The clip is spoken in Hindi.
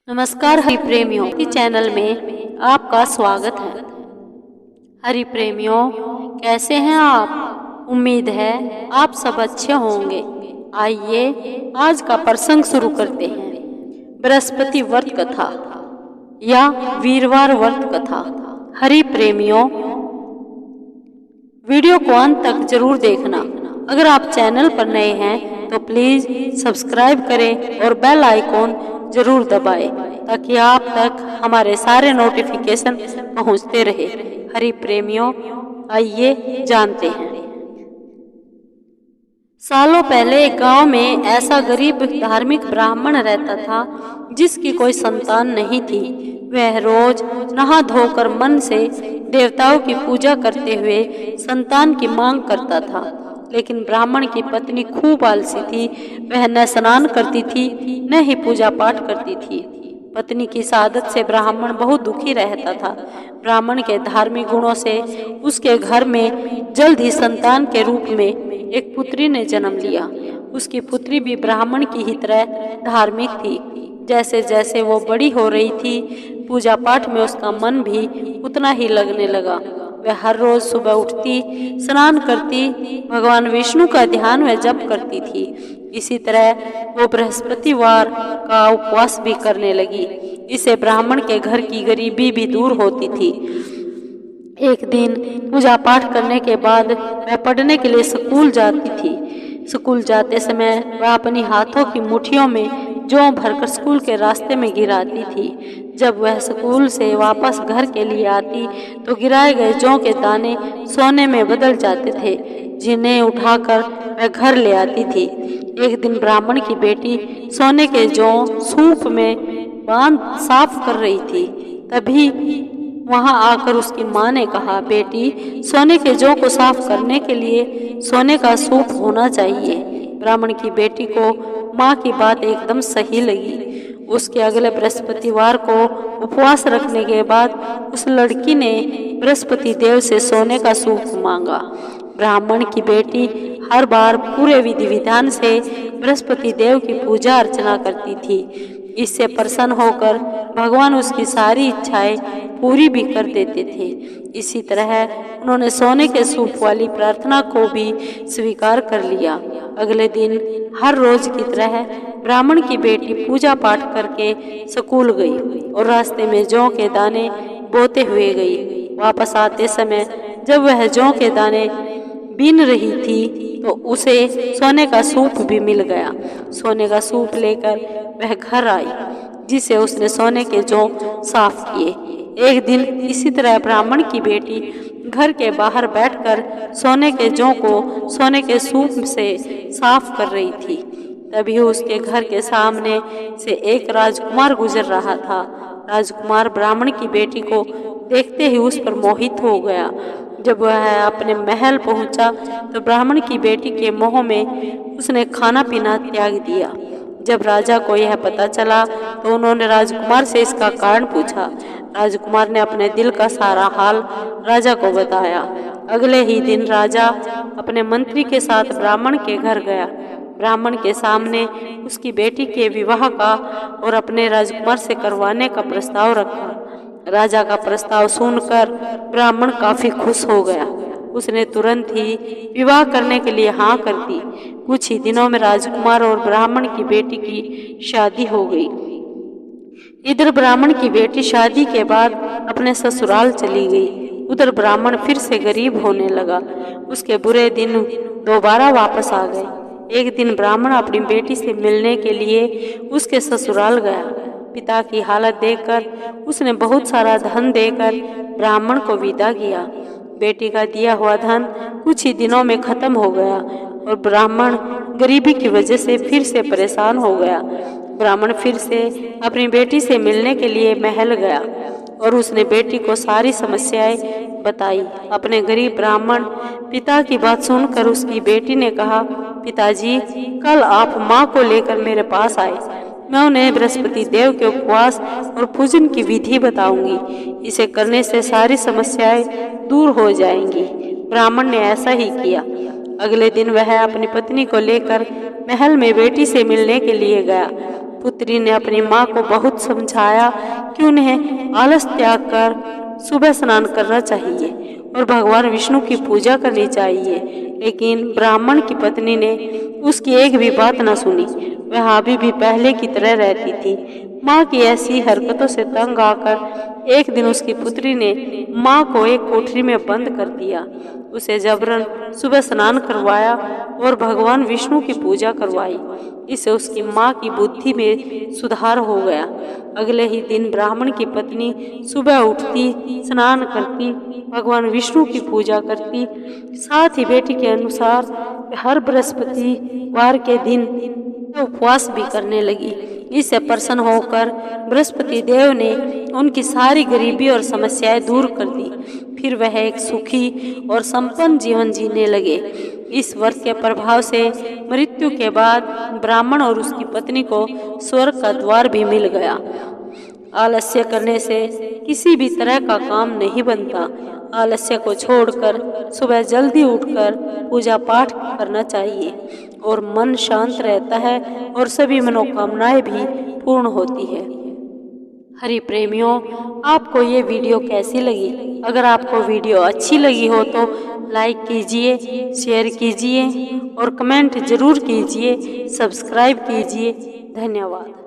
नमस्कार हरि प्रेमियों की चैनल में आपका स्वागत है। हरि प्रेमियों, कैसे हैं आप? उम्मीद है आप सब अच्छे होंगे। आइए आज का प्रसंग शुरू करते हैं। बृहस्पति व्रत कथा या वीरवार व्रत कथा। हरि प्रेमियों, वीडियो को अंत तक जरूर देखना। अगर आप चैनल पर नए हैं तो प्लीज सब्सक्राइब करें और बेल आइकॉन जरूर दबाएं ताकि आप तक हमारे सारे नोटिफिकेशन पहुंचते रहे। हरि प्रेमियों, आइए जानते हैं। सालों पहले एक गांव में ऐसा गरीब धार्मिक ब्राह्मण रहता था जिसकी कोई संतान नहीं थी। वह रोज नहा धोकर मन से देवताओं की पूजा करते हुए संतान की मांग करता था, लेकिन ब्राह्मण की पत्नी खूब आलसी थी। वह न स्नान करती थी न ही पूजा पाठ करती थी। पत्नी की इस आदत से ब्राह्मण बहुत दुखी रहता था। ब्राह्मण के धार्मिक गुणों से उसके घर में जल्द ही संतान के रूप में एक पुत्री ने जन्म लिया। उसकी पुत्री भी ब्राह्मण की ही तरह धार्मिक थी। जैसे जैसे वो बड़ी हो रही थी, पूजा पाठ में उसका मन भी उतना ही लगने लगा। वह हर रोज सुबह उठती, स्नान करती, भगवान विष्णु का ध्यान व जप करती थी। इसी तरह वो बृहस्पतिवार का उपवास भी करने लगी। इससे ब्राह्मण के घर की गरीबी भी दूर होती थी। एक दिन पूजा पाठ करने के बाद वह पढ़ने के लिए स्कूल जाती थी। स्कूल जाते समय वह अपनी हाथों की मुट्ठियों में जौ भरकर स्कूल के रास्ते में गिराती थी। जब वह स्कूल से वापस घर के लिए आती तो गिराए गए जौ के दाने सोने में बदल जाते थे, जिन्हें उठाकर वह घर ले आती थी। एक दिन ब्राह्मण की बेटी सोने के जौ सूप में बांध साफ कर रही थी। तभी वहां आकर उसकी माँ ने कहा, बेटी, सोने के जौ को साफ करने के लिए सोने का सूप होना चाहिए। ब्राह्मण की बेटी को माँ की बात एकदम सही लगी। उसके अगले बृहस्पतिवार को उपवास रखने के बाद उस लड़की ने बृहस्पति देव से सोने का सूप मांगा। ब्राह्मण की बेटी हर बार पूरे विधि विधान से बृहस्पति देव की पूजा अर्चना करती थी। इससे प्रसन्न होकर भगवान उसकी सारी इच्छाएं पूरी भी कर देते थे। इसी तरह उन्होंने सोने के सूप वाली प्रार्थना को भी स्वीकार कर लिया। अगले दिन हर रोज की तरह ब्राह्मण की बेटी पूजा पाठ करके स्कूल गई और रास्ते में जौ के दाने बोते हुए गई। वापस आते समय जब वह जौ के दाने बीन रही थी तो उसे सोने का सूप भी मिल गया। सोने का सूप लेकर वह घर आई, जिसे उसने सोने के जौ साफ किए। एक दिन इसी तरह ब्राह्मण की बेटी घर के बाहर बैठकर सोने के जौ को सोने के सूप से साफ कर रही थी। तभी उसके घर के सामने से एक राजकुमार गुजर रहा था। राजकुमार ब्राह्मण की बेटी को देखते ही उस पर मोहित हो गया। जब वह अपने महल पहुंचा तो ब्राह्मण की बेटी के मोह में उसने खाना पीना त्याग दिया। जब राजा को यह पता चला तो उन्होंने राजकुमार से इसका कारण पूछा। राजकुमार ने अपने दिल का सारा हाल राजा को बताया। अगले ही दिन राजा अपने मंत्री के साथ ब्राह्मण के घर गया। ब्राह्मण के सामने उसकी बेटी के विवाह का और अपने राजकुमार से करवाने का प्रस्ताव रखा। राजा का प्रस्ताव सुनकर ब्राह्मण काफी खुश हो गया। उसने तुरंत ही विवाह करने के लिए हाँ कर दी। कुछ ही दिनों में राजकुमार और ब्राह्मण की बेटी की शादी हो गई। इधर ब्राह्मण की बेटी शादी के बाद अपने ससुराल चली गई। उधर ब्राह्मण फिर से गरीब होने लगा। उसके बुरे दिन दोबारा वापस आ गए। एक दिन ब्राह्मण अपनी बेटी से मिलने के लिए उसके ससुराल गया। पिता की हालत देखकर उसने बहुत सारा धन देकर ब्राह्मण को विदा किया। बेटी का दिया हुआ धन कुछ ही दिनों में खत्म हो गया और ब्राह्मण गरीबी की वजह से फिर से परेशान हो गया। ब्राह्मण फिर से अपनी बेटी से मिलने के लिए महल गया और उसने बेटी को सारी समस्याएं बताई। अपने गरीब ब्राह्मण पिता की बात सुनकर उसकी बेटी ने कहा, पिताजी, कल आप माँ को लेकर मेरे पास आए। मैं उन्हें बृहस्पति देव के उपवास और पूजन की विधि बताऊंगी। इसे करने से सारी समस्याएं दूर हो जाएंगी। ब्राह्मण ने ऐसा ही किया। अगले दिन वह अपनी पत्नी को लेकर महल में बेटी से मिलने के लिए गया। पुत्री ने अपनी माँ को बहुत समझाया कि उन्हें आलस त्याग कर सुबह स्नान करना चाहिए और भगवान विष्णु की पूजा करनी चाहिए, लेकिन ब्राह्मण की पत्नी ने उसकी एक भी बात न सुनी। वह अभी भी पहले की तरह रहती थी। माँ की ऐसी हरकतों से तंग आकर एक दिन उसकी पुत्री ने माँ को एक कोठरी में बंद कर दिया। उसे जबरन सुबह स्नान करवाया और भगवान विष्णु की पूजा करवाई। इससे उसकी माँ की बुद्धि में सुधार हो गया। अगले ही दिन ब्राह्मण की पत्नी सुबह उठती, स्नान करती, भगवान विष्णु की पूजा करती, साथ ही बेटी के अनुसार हर बृहस्पतिवार के दिन उपवास भी करने लगी। इससे प्रसन्न होकर बृहस्पति देव ने उनकी सारी गरीबी और समस्याएं दूर कर दी। फिर वह एक सुखी और संपन्न जीवन जीने लगे। इस व्रत के प्रभाव से मृत्यु के बाद ब्राह्मण और उसकी पत्नी को स्वर्ग का द्वार भी मिल गया। आलस्य करने से किसी भी तरह का काम नहीं बनता। आलस्य को छोड़कर सुबह जल्दी उठकर पूजा पाठ करना चाहिए और मन शांत रहता है और सभी मनोकामनाएं भी पूर्ण होती है। हरि प्रेमियों, आपको ये वीडियो कैसी लगी? अगर आपको वीडियो अच्छी लगी हो तो लाइक कीजिए, शेयर कीजिए और कमेंट जरूर कीजिए, सब्सक्राइब कीजिए। धन्यवाद।